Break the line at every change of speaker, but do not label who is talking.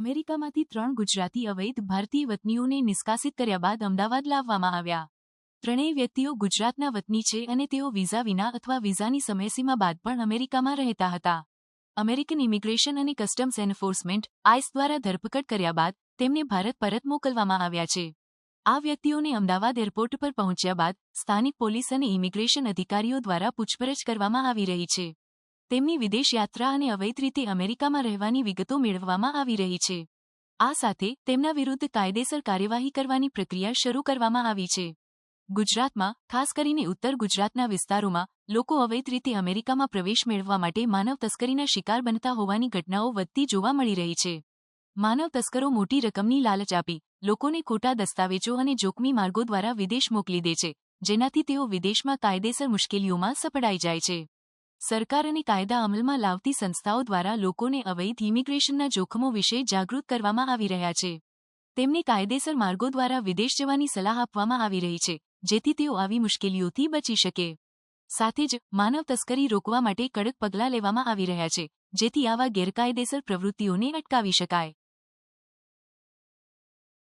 અમેરિકામાંથી 3 ગુજરાતી અવૈધ ભારતીય વતનીઓને નિષ્કાસિત કર્યા બાદ અમદાવાદ લાવવામાં આવ્યા. ત્રણેય વ્યક્તિઓ ગુજરાતના વતની છે અને તેઓ વિઝા વિના અથવા વિઝાની સમયસીમા બાદ પણ અમેરિકામાં રહેતા હતા. અમેરિકન ઇમિગ્રેશન અને કસ્ટમ્સ એન્ફોર્સમેન્ટ આઈસ દ્વારા ધરપકડ કર્યા બાદ તેમને ભારત પરત મોકલવામાં આવ્યા છે. આ વ્યક્તિઓને અમદાવાદ એરપોર્ટ પર પહોંચ્યા બાદ સ્થાનિક પોલીસ અને ઇમિગ્રેશન અધિકારીઓ દ્વારા પૂછપરછ કરવામાં આવી રહી છે. તેમની વિદેશ યાત્રા અને અવૈધ રીતે અમેરિકામાં રહેવાની વિગતો મેળવવામાં આવી રહી છે. આ સાથે તેમના વિરુદ્ધ કાયદેસર કાર્યવાહી કરવાની પ્રક્રિયા શરૂ કરવામાં આવી છે. ગુજરાતમાં, ખાસ કરીને ઉત્તર ગુજરાતના વિસ્તારોમાં, લોકો અવૈધ રીતે અમેરિકામાં પ્રવેશ મેળવવા માટે માનવ તસ્કરીના શિકાર બનતા હોવાની ઘટનાઓ વધતી જોવા મળી રહી છે. માનવ તસ્કરો મોટી રકમની લાલચ આપી લોકોને ખોટા દસ્તાવેજો અને જોખમી માર્ગો દ્વારા વિદેશ મોકલી દે છે, જેનાથી તેઓ વિદેશમાં કાયદેસર મુશ્કેલીઓમાં સપડાઈ જાય છે. સરકાર અને કાયદા અમલમાં લાવતી સંસ્થાઓ દ્વારા લોકોને અવૈધ ઇમિગ્રેશનના જોખમો વિશે જાગૃત કરવામાં આવી રહ્યા છે. તેમને કાયદેસર માર્ગો દ્વારા વિદેશ જવાની સલાહ આપવામાં આવી રહી છે, જેથી તેઓ આવી મુશ્કેલીઓથી બચી શકે. સાથે જ માનવ તસ્કરી રોકવા માટે કડક પગલાં લેવામાં આવી રહ્યા છે, જેથી આવા ગેરકાયદેસર પ્રવૃત્તિઓને અટકાવી શકાય.